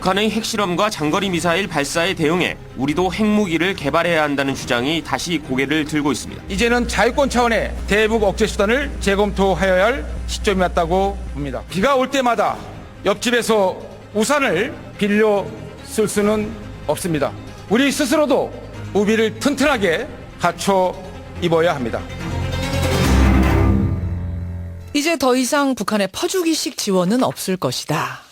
북한의 핵실험과 장거리 미사일 발사에 대응해 우리도 핵무기를 개발해야 한다는 주장이 다시 고개를 들고 있습니다. 이제는 자유권 차원의 대북 억제 수단을 재검토하여야 할 시점이 왔다고 봅니다. 비가 올 때마다 옆집에서 우산을 빌려 쓸 수는 없습니다. 우리 스스로도 우비를 튼튼하게 갖춰 입어야 합니다. 이제 더 이상 북한의 퍼주기식 지원은 없을 것이다.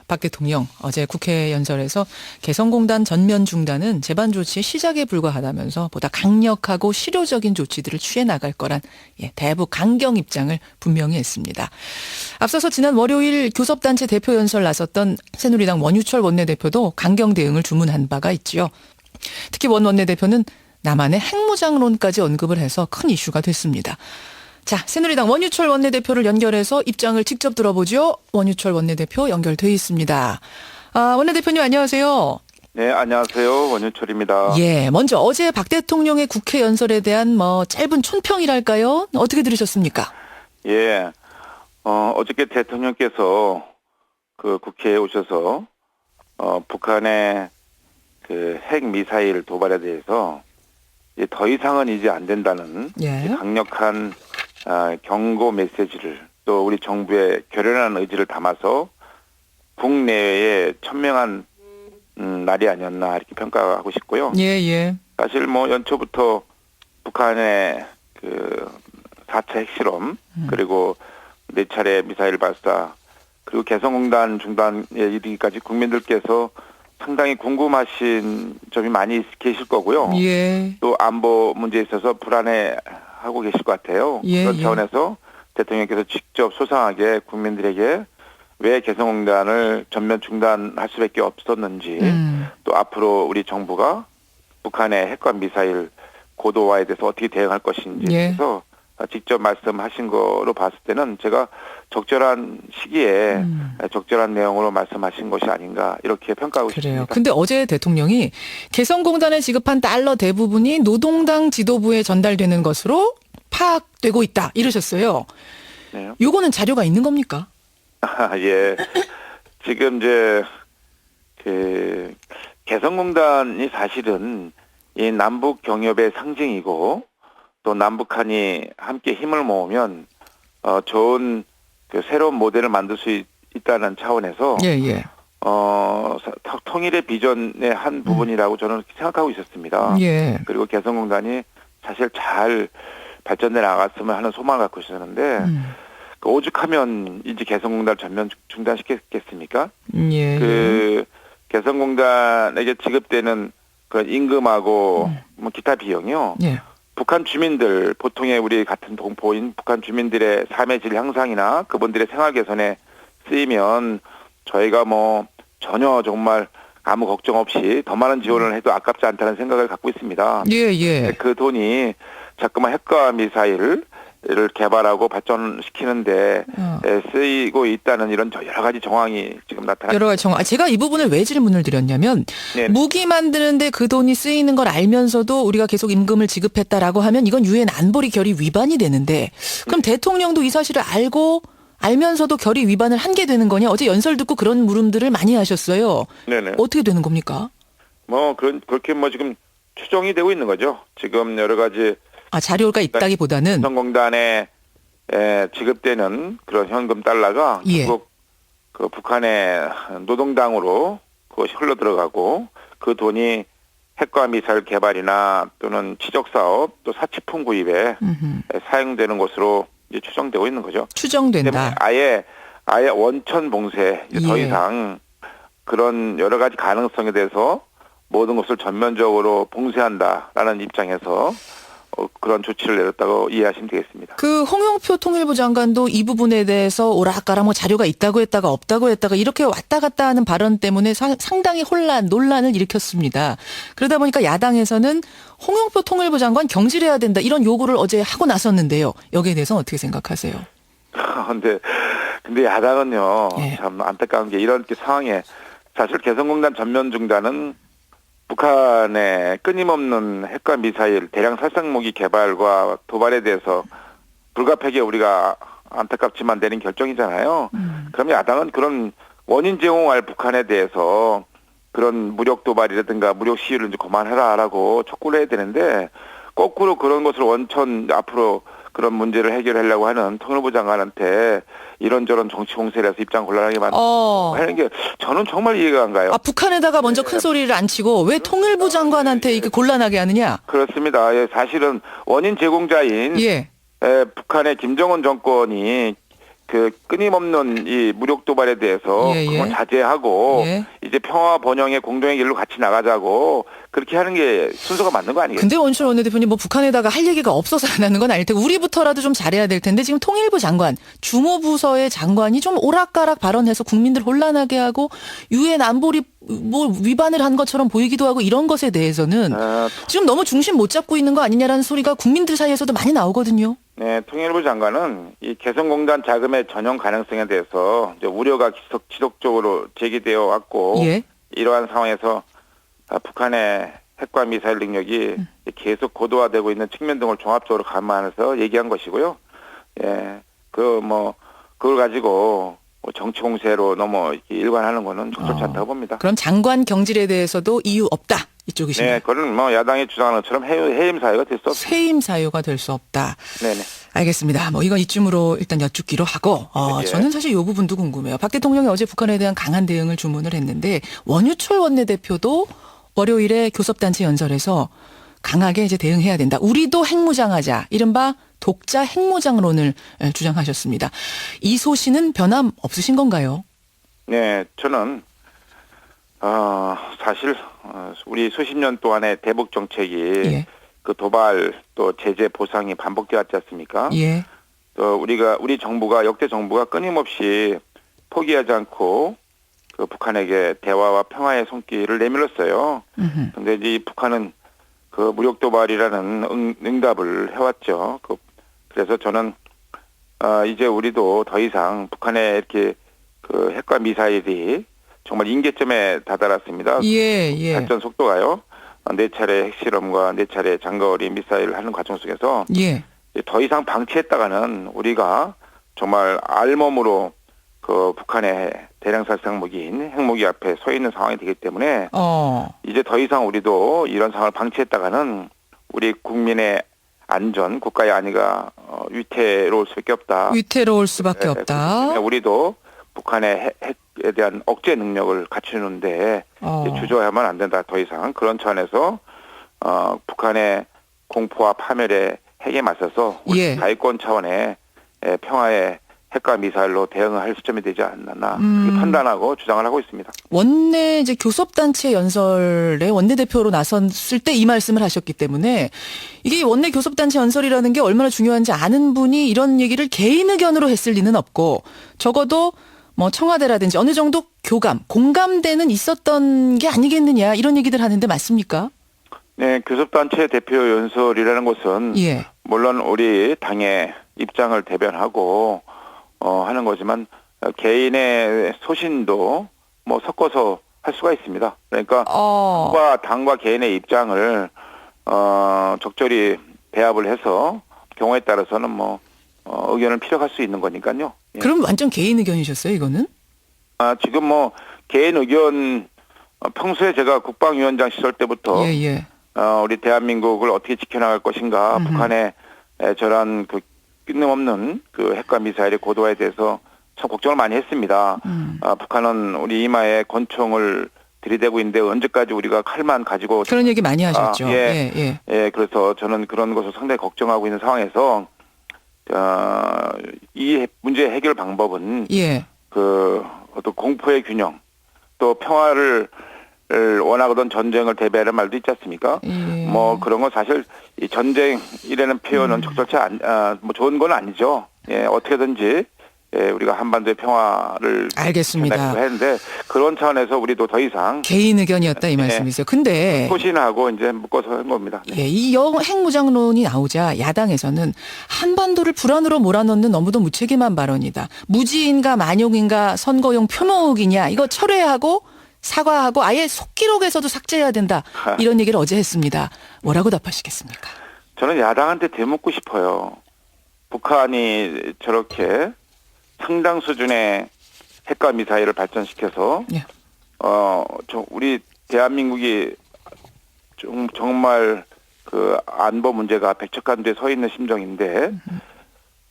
박 대통령 어제 국회 연설에서 개성공단 전면 중단은 재반 조치의 시작에 불과하다면서 보다 강력하고 실효적인 조치들을 취해 나갈 거란 대북 강경 입장을 분명히 했습니다. 앞서서 지난 월요일 교섭단체 대표 연설 나섰던 새누리당 원유철 원내대표도 강경 대응을 주문한 바가 있지요. 특히 원 원내대표는 남한의 핵무장론까지 언급을 해서 큰 이슈가 됐습니다. 자, 새누리당 원유철 원내대표를 연결해서 입장을 직접 들어보죠. 원유철 원내대표 연결돼 있습니다. 원내대표님 안녕하세요. 네, 안녕하세요. 원유철입니다. 예, 먼저 어제 박 대통령의 국회 연설에 대한 짧은 촌평이랄까요? 어떻게 들으셨습니까? 예, 어저께 대통령께서 그 국회에 오셔서 북한의 그 핵 미사일 도발에 대해서 이제 더 이상은 이제 안 된다는 강력한 경고 메시지를 또 우리 정부의 결연한 의지를 담아서 국내외에 천명한 날이 아니었나 이렇게 평가하고 싶고요. 예. 사실 연초부터 북한의 그 4차 핵실험 그리고 4차례 미사일 발사 그리고 개성공단 중단에 이르기까지 국민들께서 상당히 궁금하신 점이 많이 계실 거고요. 예. 또 안보 문제에 있어서 불안해하고 계실 것 같아요. 그런 차원에서 대통령께서 직접 소상하게 국민들에게 왜 개성공단을 전면 중단할 수밖에 없었는지 또 앞으로 우리 정부가 북한의 핵과 미사일 고도화에 대해서 어떻게 대응할 것인지에 대해서 직접 말씀하신 거로 봤을 때는 제가 적절한 시기에 적절한 내용으로 말씀하신 것이 아닌가 이렇게 평가하고 싶습니다. 근데 어제 대통령이 개성공단에 지급한 달러 대부분이 노동당 지도부에 전달되는 것으로 파악되고 있다 이러셨어요. 네. 요거는 자료가 있는 겁니까? 예. 지금 이제 그 개성공단이 사실은 이 남북 경협의 상징이고 또 남북한이 함께 힘을 모으면 좋은 그 새로운 모델을 만들 수 있다는 차원에서 통일의 비전의 한 부분이라고 저는 생각하고 있었습니다. 그리고 개성공단이 사실 잘 발전해 나갔으면 하는 소망을 갖고 있었는데 오죽하면 이제 개성공단을 전면 중단시켰겠습니까? 그 개성공단에게 지급되는 그 임금하고 기타 비용이요. 북한 주민들, 보통의 우리 같은 동포인 북한 주민들의 삶의 질 향상이나 그분들의 생활 개선에 쓰이면 저희가 전혀 정말 아무 걱정 없이 더 많은 지원을 해도 아깝지 않다는 생각을 갖고 있습니다. 그 돈이 자꾸만 핵과 미사일을 개발하고 발전시키는데 쓰이고 있다는 이런 여러 가지 정황이 지금 나타나고 여러 가지 정황. 제가 이 부분을 왜 질문을 드렸냐면 무기 만드는데 그 돈이 쓰이는 걸 알면서도 우리가 계속 임금을 지급했다라고 하면 이건 유엔 안보리 결의 위반이 되는데 그럼 대통령도 이 사실을 알면서도 결의 위반을 한 게 되는 거냐? 어제 연설 듣고 그런 물음들을 많이 하셨어요. 어떻게 되는 겁니까? 그렇게 지금 추정이 되고 있는 거죠. 지금 여러 가지 자료가 있다기보다는 개성공단에 지급되는 그런 현금 달러가 결국 그 북한의 노동당으로 그것이 흘러 들어가고 그 돈이 핵과 미사일 개발이나 또는 치적 사업 또 사치품 구입에 사용되는 것으로 이제 추정되고 있는 거죠. 추정된다. 아예 원천 봉쇄 더 이상 그런 여러 가지 가능성에 대해서 모든 것을 전면적으로 봉쇄한다라는 입장에서 그런 조치를 내렸다고 이해하시면 되겠습니다. 그 홍영표 통일부 장관도 이 부분에 대해서 오락가락 자료가 있다고 했다가 없다고 했다가 이렇게 왔다 갔다 하는 발언 때문에 상당히 논란을 일으켰습니다. 그러다 보니까 야당에서는 홍영표 통일부 장관 경질해야 된다 이런 요구를 어제 하고 나섰는데요. 여기에 대해서 어떻게 생각하세요? 근데 야당은요 참 안타까운 게 이런 상황에 사실 개성공단 전면 중단은 북한의 끊임없는 핵과 미사일, 대량 살상무기 개발과 도발에 대해서 불가피하게 우리가 안타깝지만 내린 결정이잖아요. 그럼 야당은 그런 원인 제공할 북한에 대해서 그런 무력 도발이라든가 무력 시위를 이제 그만하라라고 촉구를 해야 되는데 거꾸로 그런 것을 원천 앞으로 그런 문제를 해결하려고 하는 통일부 장관한테 이런저런 정치 공세를 해서 입장 곤란하게 하는 게 저는 정말 이해가 안 가요. 북한에다가 먼저 큰 소리를 안 치고 왜 통일부 장관한테 이렇게 곤란하게 하느냐? 그렇습니다. 예, 사실은 원인 제공자인 북한의 김정은 정권이 그 끊임없는 이 무력 도발에 대해서 그걸 자제하고 이제 평화 번영의 공동의 길로 같이 나가자고 그렇게 하는 게 순서가 맞는 거 아니겠어요? 근데 원철 원내대표님 뭐 북한에다가 할 얘기가 없어서 안 하는 건 아닐 테고 우리부터라도 좀 잘해야 될 텐데 지금 통일부 장관, 주무부서의 장관이 좀 오락가락 발언해서 국민들 혼란하게 하고 유엔 안보리 뭐 위반을 한 것처럼 보이기도 하고 이런 것에 대해서는 지금 너무 중심 못 잡고 있는 거 아니냐라는 소리가 국민들 사이에서도 많이 나오거든요. 네, 통일부 장관은 이 개성공단 자금의 전용 가능성에 대해서 이제 우려가 지속적으로 제기되어 왔고 이러한 상황에서 북한의 핵과 미사일 능력이 계속 고도화되고 있는 측면 등을 종합적으로 감안해서 얘기한 것이고요. 예, 그걸 가지고 정치 공세로 너무 일관하는 거는 적절치 않다고 봅니다. 그럼 장관 경질에 대해서도 이유 없다 이쪽이시네요. 네, 그건 뭐 야당이 주장하는 것처럼 해임 사유가 될 수 없다. 해임 사유가 될 수 없다. 네네. 알겠습니다. 뭐 이건 이쯤으로 일단 여쭙기로 하고 저는 사실 이 부분도 궁금해요. 박 대통령이 어제 북한에 대한 강한 대응을 주문을 했는데 원유철 원내대표도 월요일에 교섭단체 연설에서 강하게 이제 대응해야 된다. 우리도 핵무장하자. 이른바 독자 핵무장론을 주장하셨습니다. 이 소신은 변함 없으신 건가요? 네, 저는 사실 우리 수십 년 동안의 대북 정책이 그 도발 또 제재 보상이 반복되어 왔지 않습니까? 또 우리 정부가 역대 정부가 끊임없이 포기하지 않고 그 북한에게 대화와 평화의 손길을 내밀었어요. 그런데 이제 북한은 그 무력 도발이라는 응답을 해왔죠. 그래서 저는 이제 우리도 더 이상 북한의 이렇게 그 핵과 미사일이 정말 임계점에 다다랐습니다. 발전 속도가요. 4차례 핵실험과 4차례 장거리 미사일을 하는 과정 속에서 더 이상 방치했다가는 우리가 정말 알몸으로 그 북한의 대량살상 무기인 핵무기 앞에 서 있는 상황이 되기 때문에 이제 더 이상 우리도 이런 상황을 방치했다가는 우리 국민의 안전, 국가의 안위가 위태로울 수밖에 없다. 위태로울 수밖에 없다. 우리도 북한의 핵에 대한 억제 능력을 갖추는데 주저하면 안 된다. 더 이상 그런 차원에서 북한의 공포와 파멸의 핵에 맞서서 우리 자위권 차원의 평화의 핵과 미사일로 대응할 시점이 되지 않나 판단하고 주장을 하고 있습니다. 원내 이제 교섭단체 연설에 원내대표로 나섰을 때 이 말씀을 하셨기 때문에 이게 원내 교섭단체 연설이라는 게 얼마나 중요한지 아는 분이 이런 얘기를 개인 의견으로 했을 리는 없고 적어도 뭐 청와대라든지 어느 정도 공감대는 있었던 게 아니겠느냐 이런 얘기들 하는데 맞습니까? 네, 교섭단체 대표 연설이라는 것은 물론 우리 당의 입장을 대변하고 하는 거지만 개인의 소신도 뭐 섞어서 할 수가 있습니다. 그러니까 당과 개인의 입장을 적절히 배합을 해서 경우에 따라서는 뭐 의견을 피력할 수 있는 거니까요. 그럼 완전 개인 의견이셨어요, 이거는? 지금 뭐 개인 의견 평소에 제가 국방위원장 시절 때부터 우리 대한민국을 어떻게 지켜나갈 것인가, 북한의 저런 그 끊임없는 그 핵과 미사일의 고도화에 대해서 참 걱정을 많이 했습니다. 북한은 우리 이마에 권총을 들이대고 있는데 언제까지 우리가 칼만 가지고 그런 얘기 많이 하셨죠. 그래서 저는 그런 것을 상당히 걱정하고 있는 상황에서 이 문제의 해결 방법은 그 어떤 공포의 균형 또 평화를 원하거든 전쟁을 대비하는 말도 있지 않습니까? 뭐 그런 건 사실 이 전쟁이라는 표현은 적절치 뭐 좋은 건 아니죠. 어떻게든지 우리가 한반도의 평화를 알겠습니다. 했는데 그런 차원에서 우리도 더 이상 개인 의견이었다 이 말씀이세요. 근데 소신하고 이제 묶어서 한 겁니다. 이 핵무장론이 나오자 야당에서는 한반도를 불안으로 몰아넣는 너무도 무책임한 발언이다. 무지인가 만용인가 선거용 표목이냐 이거 철회하고 사과하고 아예 속기록에서도 삭제해야 된다. 이런 얘기를 어제 했습니다. 뭐라고 답하시겠습니까? 저는 야당한테 되묻고 싶어요. 북한이 저렇게 상당 수준의 핵과 미사일을 발전시켜서 예. 우리 대한민국이 정말 그 안보 문제가 백척간두에 서 있는 심정인데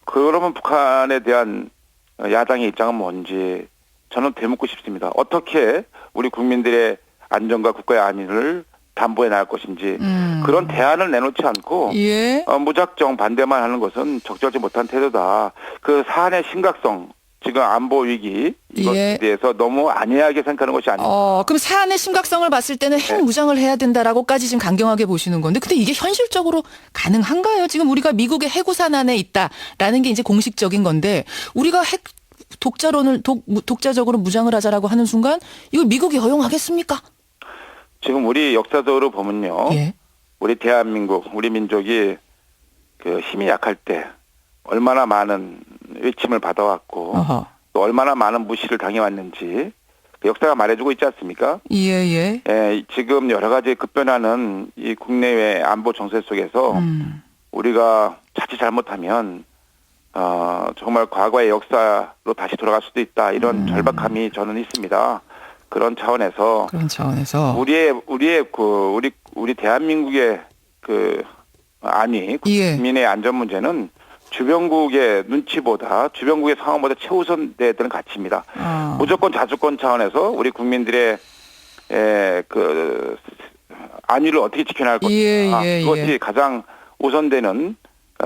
그러면 북한에 대한 야당의 입장은 뭔지 저는 되묻고 싶습니다. 어떻게 우리 국민들의 안전과 국가의 안위를 담보해 나갈 것인지 그런 대안을 내놓지 않고 예. 무작정 반대만 하는 것은 적절치 못한 태도다. 그 사안의 심각성 지금 안보 위기 이것에 예. 대해서 너무 안이하게 생각하는 것이 아닙니다. 그럼 사안의 심각성을 봤을 때는 핵 무장을 해야 된다라고까지 지금 강경하게 보시는 건데, 근데 이게 현실적으로 가능한가요? 지금 우리가 미국의 해구산 안에 있다라는 게 이제 공식적인 건데, 우리가 핵 독자적으로 무장을 하자라고 하는 순간 이걸 미국이 허용하겠습니까? 지금 우리 역사적으로 보면요, 예. 우리 대한민국, 우리 민족이 그 힘이 약할 때 얼마나 많은 외침을 받아왔고 어허. 또 얼마나 많은 무시를 당해왔는지 그 역사가 말해주고 있지 않습니까? 예. 예, 지금 여러 가지 급변하는 이 국내외 안보 정세 속에서 우리가 자칫 잘못하면 정말 과거의 역사로 다시 돌아갈 수도 있다 이런 절박함이 저는 있습니다. 그런 차원에서 우리 대한민국의 그 안위 국민의 안전 문제는 주변국의 눈치보다 주변국의 상황보다 최우선돼야 되는 가치입니다. 무조건 자주권 차원에서 우리 국민들의 그 안위를 어떻게 지켜나갈 것인가 그것이 가장 우선되는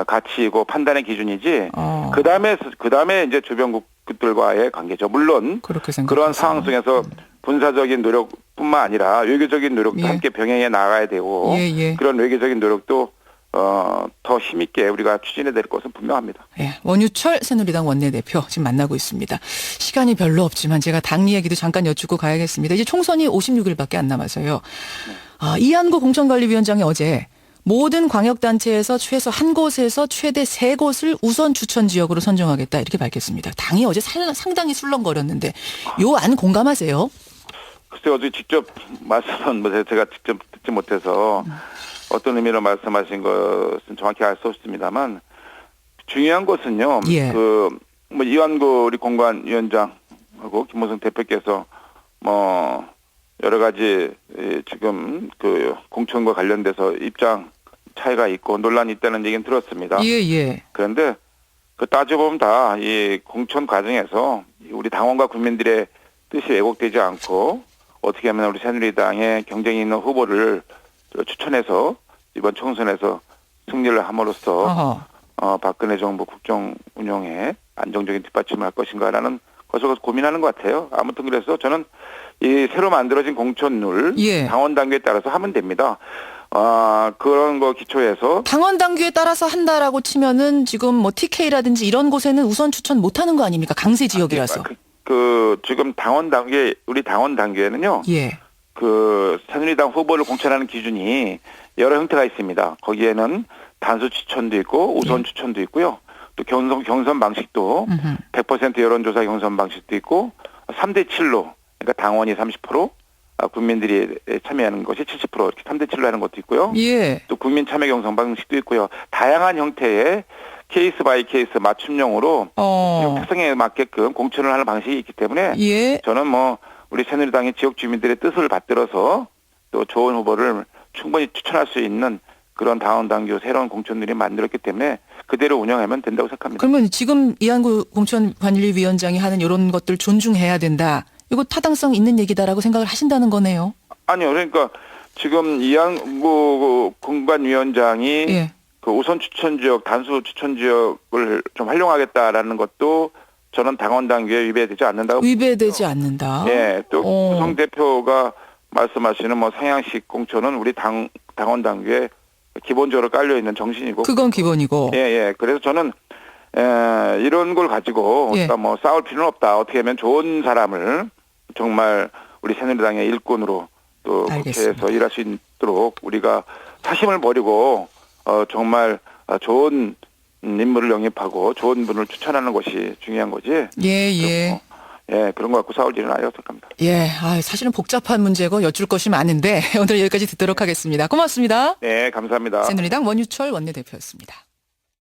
가치이고 판단의 기준이지. 그다음에 이제 주변국들과의 관계죠. 물론 그런 상황 속에서 군사적인 노력뿐만 아니라 외교적인 노력도 함께 병행해 나가야 되고 그런 외교적인 노력도 더 힘있게 우리가 추진해야 될 것은 분명합니다. 예, 원유철 새누리당 원내대표 지금 만나고 있습니다. 시간이 별로 없지만 제가 당 이야기도 잠깐 여쭙고 가야겠습니다. 이제 총선이 56일밖에 안 남아서요. 이한구 공천관리위원장이 어제 모든 광역단체에서 최소 한 곳에서 최대 3곳을 우선 추천 지역으로 선정하겠다 이렇게 밝혔습니다. 당이 어제 상당히 술렁거렸는데 요 안 공감하세요? 글쎄요, 어제 직접 말씀은 제가 직접 듣지 못해서 어떤 의미로 말씀하신 것은 정확히 알 수 없습니다만 중요한 것은요. 뭐 이완구 우리 공관위원장하고 김무성 대표께서 뭐 여러 가지 지금 그 공천과 관련돼서 입장 차이가 있고 논란이 있다는 얘기는 들었습니다. 그런데 그 따져보면 다 이 공천 과정에서 우리 당원과 국민들의 뜻이 왜곡되지 않고 어떻게 하면 우리 새누리당의 경쟁이 있는 후보를 추천해서 이번 총선에서 승리를 함으로써 박근혜 정부 국정 운영에 안정적인 뒷받침을 할 것인가라는 것을 고민하는 것 같아요. 아무튼 그래서 저는 이 새로 만들어진 공천룰 당원 단계에 따라서 하면 됩니다. 그런 거 기초해서 당원 당규에 따라서 한다라고 치면은 지금 뭐 TK라든지 이런 곳에는 우선 추천 못 하는 거 아닙니까? 강세 지역이라서. 지금 당원 단계 우리 당원 단계에는요. 그 새누리당 후보를 공천하는 기준이 여러 형태가 있습니다. 거기에는 단수 추천도 있고 우선 추천도 있고요. 또 경선 방식도 100% 여론조사 경선 방식도 있고 3대7로 그러니까 당원이 30% 국민들이 참여하는 것이 70% 이렇게 3대7로 하는 것도 있고요. 또 국민 참여 경선 방식도 있고요. 다양한 형태의 케이스 바이 케이스 맞춤형으로 특성에 맞게끔 공천을 하는 방식이 있기 때문에 저는 뭐 우리 새누리당의 지역 주민들의 뜻을 받들어서 또 좋은 후보를 충분히 추천할 수 있는 그런 당원 당규 새로운 공천들이 만들었기 때문에 그대로 운영하면 된다고 생각합니다. 그러면 지금 이한구 공천관리위원장이 하는 이런 것들 존중해야 된다. 이거 타당성 있는 얘기다라고 생각을 하신다는 거네요. 아니요. 그러니까 지금 이한구 공관위원장이 그 우선 추천 지역, 단수 추천 지역을 좀 활용하겠다라는 것도 저는 당원 단계에 위배되지 않는다고. 위배되지 않는다. 또 구성 대표가 말씀하시는 뭐 상향식 공천은 우리 당원 단계에 기본적으로 깔려 있는 정신이고. 그건 기본이고. 그래서 저는 이런 걸 가지고 뭐 싸울 필요는 없다. 어떻게 하면 좋은 사람을 정말 우리 새누리당의 일꾼으로 또 국회에서 일할 수 있도록 우리가 사심을 버리고 정말 좋은 인물을 영입하고 좋은 분을 추천하는 것이 중요한 거지. 그런 거 갖고 싸울 일은 아니라고 생각합니다. 사실은 복잡한 문제고 여쭐 것이 많은데 오늘 여기까지 듣도록 하겠습니다. 고맙습니다. 네, 감사합니다. 새누리당 원유철 원내대표였습니다.